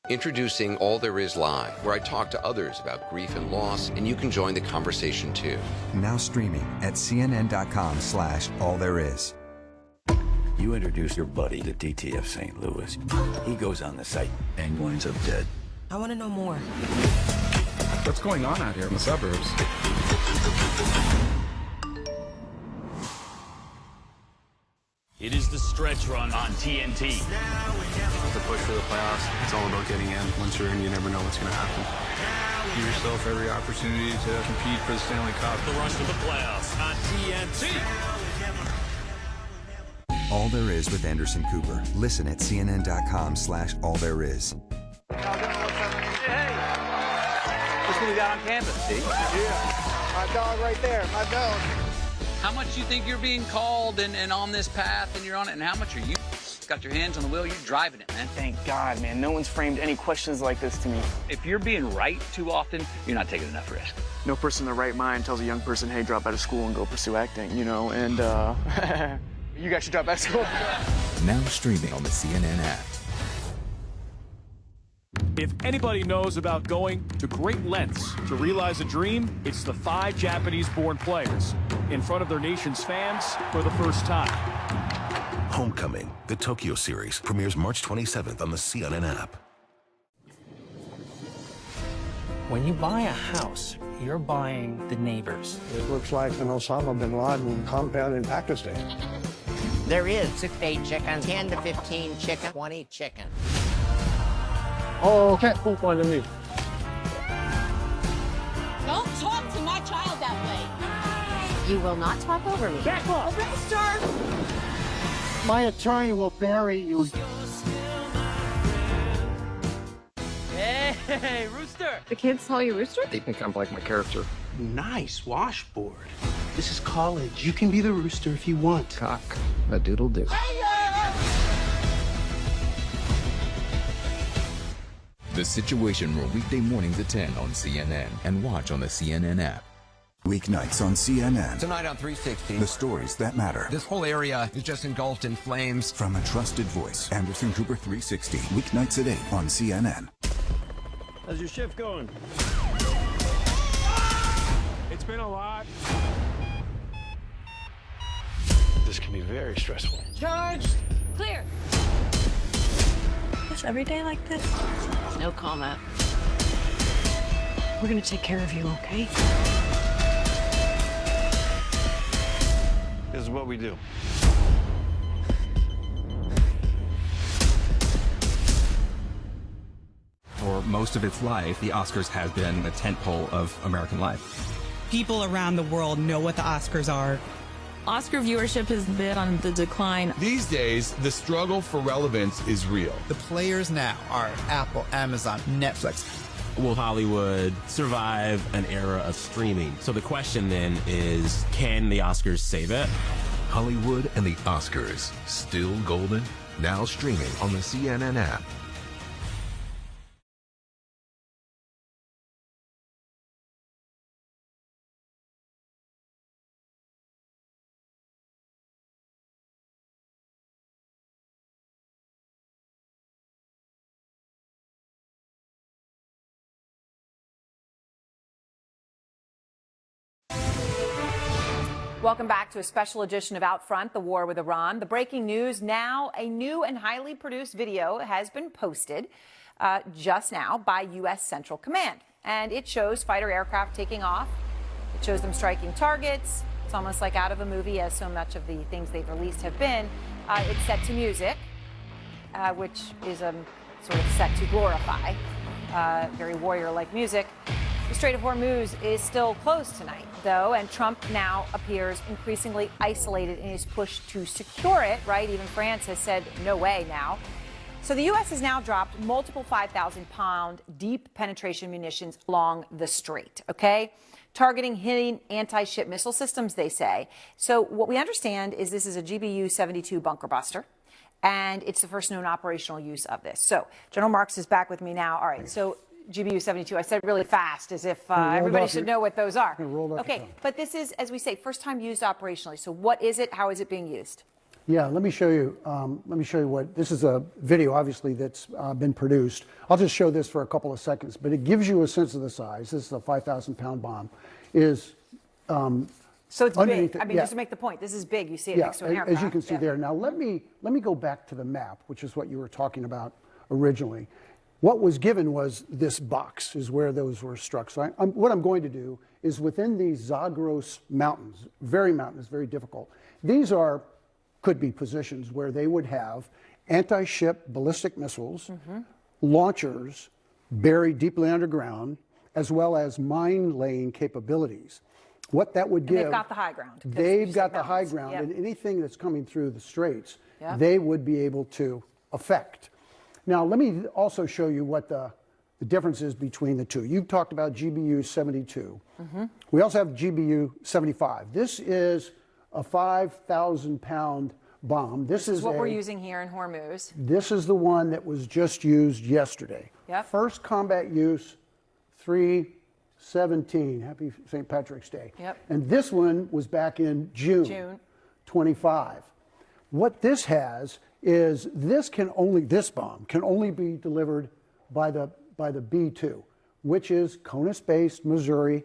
S10: Introducing All There Is Live, where I talk to others about grief and loss, and you can join the conversation too.
S28: Now streaming at cnn.com/allthereis.
S12: You introduce your buddy to DTF St. Louis. He goes on the site and winds up dead.
S25: I want to know more.
S13: What's going on out here in the suburbs?
S14: It is the stretch run on TNT.
S15: The push for the playoffs, it's all about getting in. Once you're in, you never know what's going to happen. Give yourself every opportunity to compete for the Stanley Cup.
S14: The rush to the playoffs on TNT.
S28: All There Is with Anderson Cooper. Listen at cnn.com/allthereis.
S1: Just what we got on campus, see?
S2: Yeah. My dog right there, my dog.
S1: How much you think you're being called and on this path and you're on it, and how much are you got your hands on the wheel, you're driving it, man.
S16: Thank God, man. No one's framed any questions like this to me.
S1: If you're being right too often, you're not taking enough risk.
S16: No person in their right mind tells a young person, hey, drop out of school and go pursue acting, you know, and you guys should drop out of school.
S28: Now streaming on the CNN app.
S9: If anybody knows about going to great lengths to realize a dream, it's the 5 Japanese-born players in front of their nation's fans for the first time.
S7: Homecoming, the Tokyo series, premieres March 27th on the CNN app.
S11: When you buy a house, you're buying the neighbors.
S17: It looks like an Osama bin Laden compound in Pakistan.
S18: There is 6 to 8 chickens, 10 to 15 chicken, 20 chicken.
S17: Oh, can't poop on me.
S5: Don't talk to my child that way.
S18: You will not talk over me.
S17: Back off.
S5: Rooster!
S17: My attorney will bury you.
S1: Hey, Rooster!
S19: The kids call you Rooster?
S17: They think I'm like my character.
S20: Nice washboard. This is college. You can be the Rooster if you want.
S17: Cock a doodle doo.
S23: The Situation Room, weekday mornings at 10 on CNN and watch on the CNN app.
S28: Weeknights on CNN.
S10: Tonight on 360.
S28: The stories that matter.
S10: This whole area is just engulfed in flames.
S28: From a trusted voice, Anderson Cooper 360. Weeknights at 8 on CNN.
S9: How's your shift going? It's been a lot.
S17: This can be very stressful.
S5: Charged. Clear.
S19: Is every day like this?
S5: No comment.
S19: We're gonna take care of you, okay?
S17: This is what we do.
S24: For most of its life, the Oscars has been a tentpole of American life.
S26: People around the world know what the Oscars are.
S21: Oscar viewership has been on the decline.
S31: These days, the struggle for relevance is real.
S32: The players now are Apple, Amazon, Netflix.
S33: Will Hollywood survive an era of streaming? So the question then is, can the Oscars save it?
S7: Hollywood and the Oscars, still golden? Now streaming on the CNN app.
S3: Welcome back to a special edition of Out Front, the war with Iran. The breaking news now, a new and highly produced video has been posted just now by U.S. Central Command. And it shows fighter aircraft taking off. It shows them striking targets. It's almost like out of a movie, as so much of the things they've released have been. It's set to music, which is sort of set to glorify very warrior-like music. The Strait of Hormuz is still closed tonight, though, and Trump now appears increasingly isolated in his push to secure it, right? Even France has said no way now. So the U.S. has now dropped multiple 5,000-pound deep penetration munitions along the strait, okay? Targeting hitting anti-ship missile systems, they say. So what we understand is this is a GBU-72 bunker buster, and it's the first known operational use of this. So General Marks is back with me now. All right, so GBU-72, I said really fast, as if everybody should know what those are. Okay, but this is, as we say, first time used operationally. So what is it? How is it being used?
S34: Yeah, let me show you. What this is a video, obviously, that's been produced. I'll just show this for a couple of seconds, but it gives you a sense of the size. This is a 5,000-pound bomb.
S3: So it's big. I mean, just to make the point, this is big. You see it next to an aircraft.
S34: As you can see there. Now let me go back to the map, which is what you were talking about originally. What was given was this box is where those were struck. So what I'm going to do is within these Zagros mountains, very mountainous, very difficult. These could be positions where they would have anti-ship ballistic missiles, launchers buried deeply underground, as well as mine laying capabilities. What that would
S3: And
S34: give.
S3: they've got the high ground. 'cause
S34: They've
S3: you
S34: got
S3: said
S34: the high
S3: mountains.
S34: ground,
S3: Yep.
S34: and anything that's coming through the straits,
S3: Yep.
S34: they would be able to affect. Now, let me also show you what the difference is between the two. You've talked about GBU 72. We also have GBU 75. This is a 5,000-pound bomb. This is
S3: what we're using here in Hormuz.
S34: This is the one that was just used yesterday.
S3: Yep.
S34: First combat use, 3/17. Happy St. Patrick's Day.
S3: Yep.
S34: And this one was back in June 25. What this has is this bomb can only be delivered by the B2, which is CONUS-based Missouri.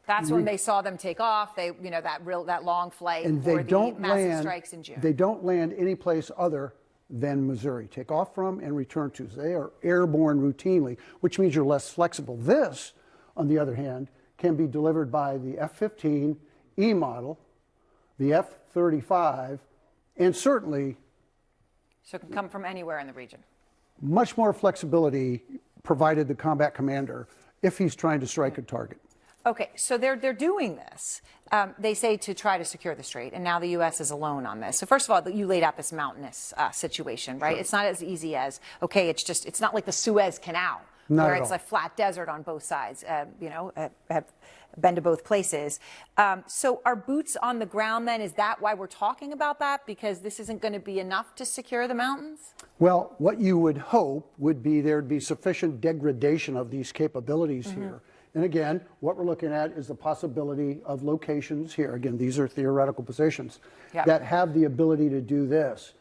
S3: That's when they saw them take off. They, that long flight
S34: And
S3: for
S34: they
S3: the
S34: don't
S3: massive
S34: land.
S3: strikes in June.
S34: They don't land any place other than Missouri. Take off from and return to. So they are airborne routinely, which means you're less flexible. This, on the other hand, can be delivered by the F-15 E model, the F-35, and certainly
S3: So it can come from anywhere in the region.
S34: much more flexibility provided the combat commander if he's trying to strike a target.
S3: Okay, so they're doing this. They say to try to secure the strait, and now the U.S. is alone on this. So first of all, you laid out this mountainous situation, right?
S34: Sure.
S3: It's not as easy as, okay, it's not like the Suez Canal,
S34: Not
S3: where
S34: at
S3: it's
S34: all.
S3: a flat desert on both sides, have been to both places. So are boots on the ground then? Is that why we're talking about that? Because this isn't going to be enough to secure the mountains?
S34: Well, what you would hope would be there'd be sufficient degradation of these capabilities here. And again, what we're looking at is the possibility of locations here. Again, these are theoretical positions that have the ability to do this.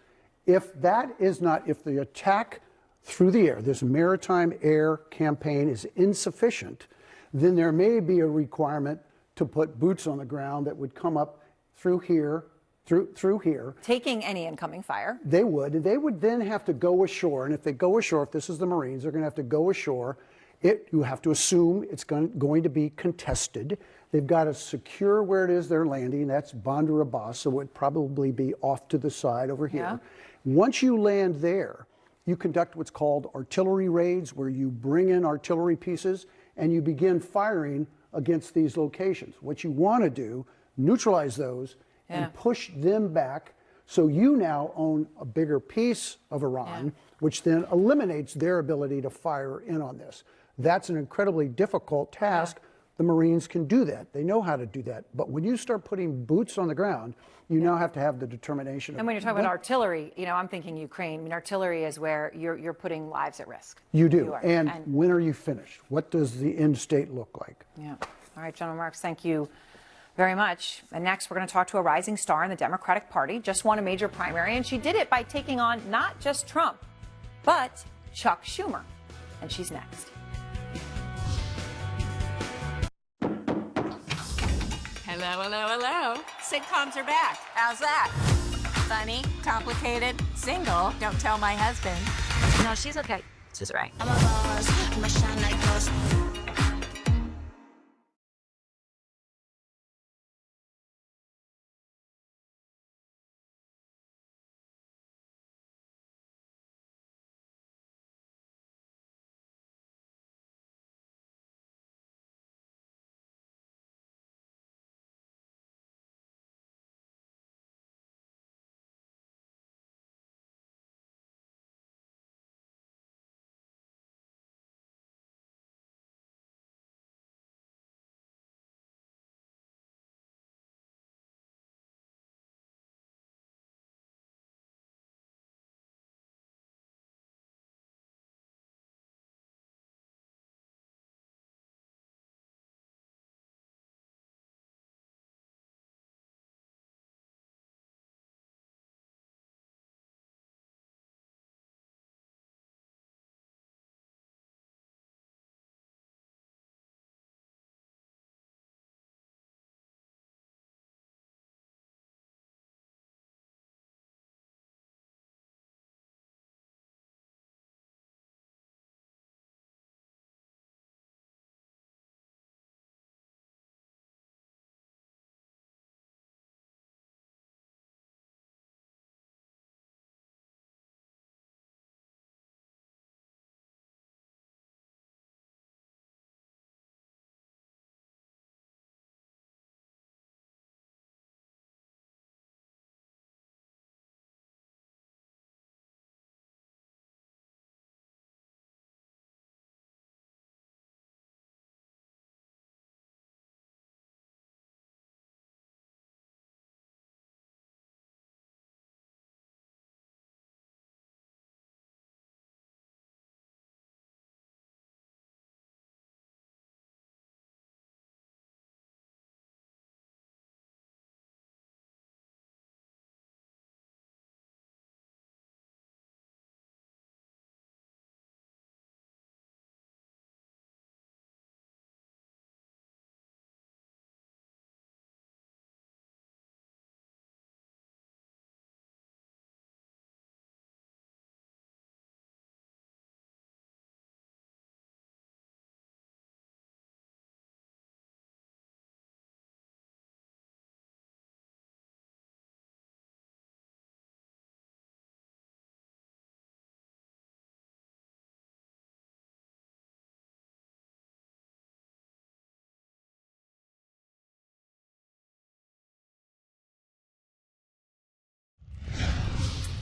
S34: If the attack through the air, this maritime air campaign is insufficient, then there may be a requirement to put boots on the ground that would come up through here, through here.
S3: Taking any incoming fire.
S34: They would. And they would then have to go ashore. And if they go ashore, if this is the Marines, they're going to have to go ashore. You have to assume it's going to be contested. They've got to secure where it is they're landing. That's Bandar Abbas, so it would probably be off to the side over here.
S3: Yeah.
S34: Once you land there, you conduct what's called artillery raids, where you bring in artillery pieces and you begin firing against these locations. What you want to do, neutralize those and push them back, so you now own a bigger piece of Iran, which then eliminates their ability to fire in on this. That's an incredibly difficult task. The Marines can do that. They know how to do that. But when you start putting boots on the ground, you now have to have the determination.
S3: And when you're talking about artillery, I'm thinking Ukraine. I mean, artillery is where you're putting lives at risk.
S34: You do.
S3: are.
S34: And when are you finished? What does the end state look like?
S3: Yeah. All right, General Marks, thank you very much. And next, we're going to talk to a rising star in the Democratic Party. Just won a major primary, and she did it by taking on not just Trump, but Chuck Schumer. And she's next.
S5: Hello, hello, hello. Sitcoms are back. How's that? Funny, complicated, single. Don't tell my husband. No, she's okay. She's right. I'm a boss. I'm a shine like ghost.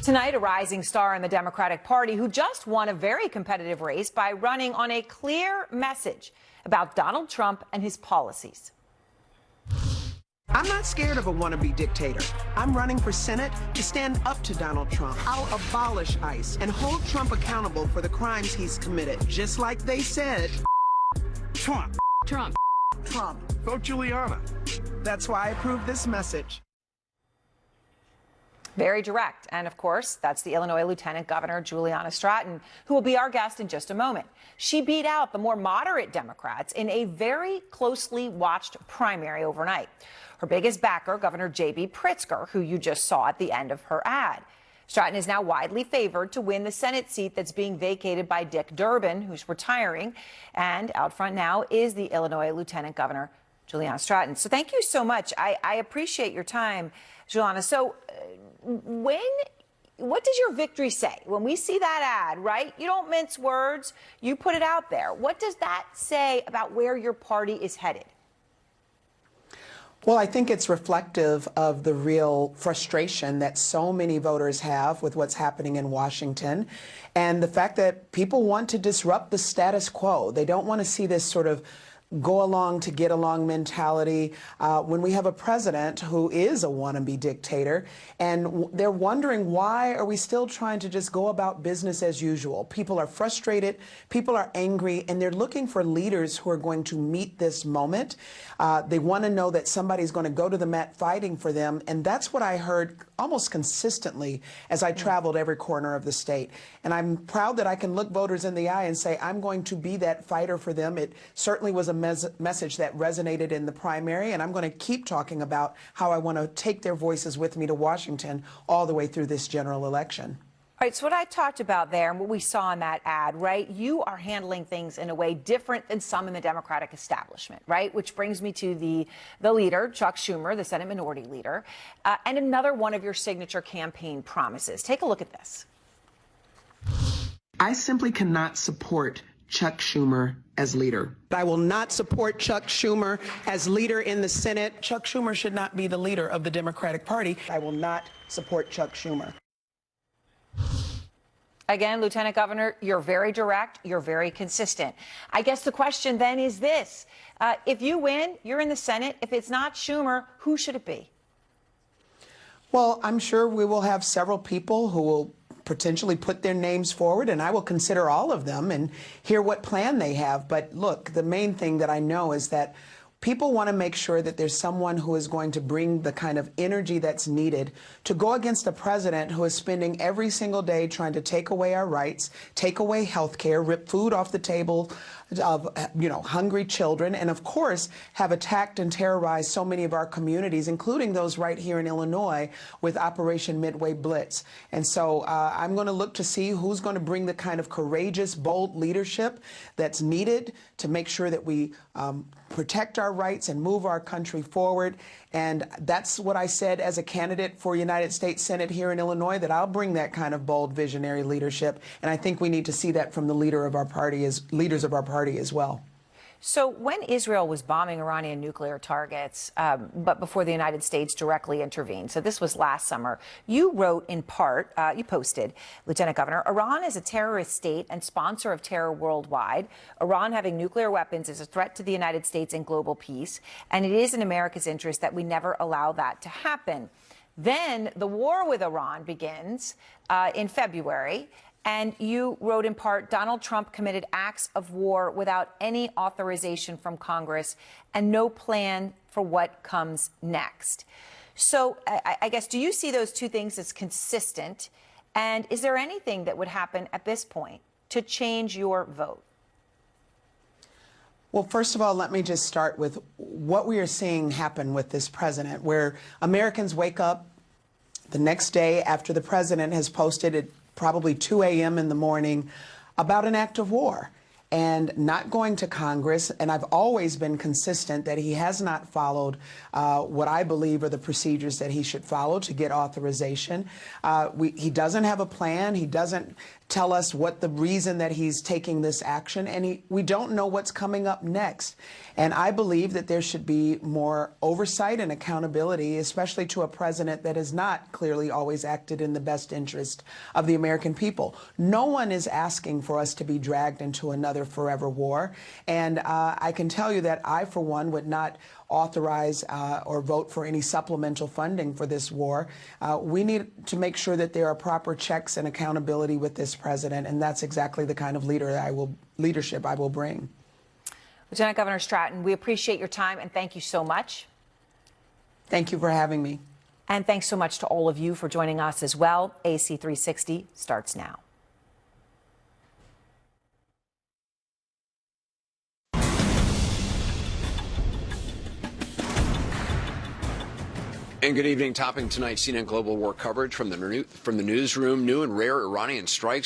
S3: Tonight, a rising star in the Democratic Party who just won a very competitive race by running on a clear message about Donald Trump and his policies.
S2: I'm not scared of a wannabe dictator. I'm running for Senate to stand up to Donald Trump. I'll abolish ICE and hold Trump accountable for the crimes he's committed. Just like they said,
S20: Trump.
S2: Trump. Trump.
S20: Vote Juliana.
S2: That's why I approve this message.
S3: Very direct. And of course, that's the Illinois Lieutenant Governor Juliana Stratton, who will be our guest in just a moment. She beat out the more moderate Democrats in a very closely watched primary overnight. Her biggest backer, Governor J.B. Pritzker, who you just saw at the end of her ad. Stratton is now widely favored to win the Senate seat that's being vacated by Dick Durbin, who's retiring. And out front now is the Illinois Lieutenant Governor Juliana Stratton. So thank you so much. I appreciate your time, Juliana. So what does your victory say? When we see that ad, right? You don't mince words. You put it out there. What does that say about where your party is headed?
S2: Well, I think it's reflective of the real frustration that so many voters have with what's happening in Washington and the fact that people want to disrupt the status quo. They don't want to see this sort of go along to get along mentality when we have a president who is a wannabe dictator, and they're wondering, why are we still trying to just go about business as usual? People are frustrated, people are angry, and they're looking for leaders who are going to meet this moment. They want to know that somebody's going to go to the mat fighting for them, and that's what I heard almost consistently as I traveled every corner of the state. And I'm proud that I can look voters in the eye and say, I'm going to be that fighter for them. It certainly was a message that resonated in the primary, and I'm going to keep talking about how I want to take their voices with me to Washington all the way through this general election.
S3: All right, so what I talked about there and what we saw in that ad, right, you are handling things in a way different than some in the Democratic establishment, right, which brings me to the leader, Chuck Schumer, the Senate Minority Leader, and another one of your signature campaign promises. Take a look at this.
S2: I simply cannot support Chuck Schumer as leader. I will not support Chuck Schumer as leader in the Senate. Chuck Schumer should not be the leader of the Democratic Party. I will not support Chuck Schumer.
S3: Again, Lieutenant Governor, you're very direct, you're very consistent. I guess the question then is this. If you win, you're in the Senate. If it's not Schumer, who should it be?
S2: Well, I'm sure we will have several people who will potentially put their names forward, and I will consider all of them and hear what plan they have. But look, the main thing that I know is that people want to make sure that there's someone who is going to bring the kind of energy that's needed to go against a president who is spending every single day trying to take away our rights, take away health care, rip food off the table of, hungry children, and of course have attacked and terrorized so many of our communities, including those right here in Illinois with Operation Midway Blitz. And so I'm going to look to see who's going to bring the kind of courageous, bold leadership that's needed to make sure that we protect our rights and move our country forward. And that's what I said as a candidate for United States Senate here in Illinois, that I'll bring that kind of bold, visionary leadership. And I think we need to see that from the leaders of our party as well.
S3: So when Israel was bombing Iranian nuclear targets, but before the United States directly intervened, so this was last summer, you wrote in part, you posted, Lieutenant Governor, Iran is a terrorist state and sponsor of terror worldwide. Iran having nuclear weapons is a threat to the United States and global peace, and it is in America's interest that we never allow that to happen. Then the war with Iran begins in February. And you wrote in part, Donald Trump committed acts of war without any authorization from Congress and no plan for what comes next. So I guess, do you see those two things as consistent? And is there anything that would happen at this point to change your vote?
S2: Well, first of all, let me just start with what we are seeing happen with this president, where Americans wake up the next day after the president has posted it probably 2 a.m. in the morning about an act of war and not going to Congress. And I've always been consistent that he has not followed what I believe are the procedures that he should follow to get authorization. He doesn't have a plan. He doesn't tell us what the reason that he's taking this action, and we don't know what's coming up next. And I believe that there should be more oversight and accountability, especially to a president that has not clearly always acted in the best interest of the American people. No one is asking for us to be dragged into another forever war. And I can tell you that I, for one, would not authorize or vote for any supplemental funding for this war. We need to make sure that there are proper checks and accountability with this president, and that's exactly the kind of leadership I will bring.
S3: Lieutenant Governor Stratton, we appreciate your time and thank you so much.
S2: Thank you for having me.
S3: And thanks so much to all of you for joining us as well. AC 360 starts now.
S10: And good evening. Topping tonight's CNN Global War coverage from the newsroom, new and rare Iranian strikes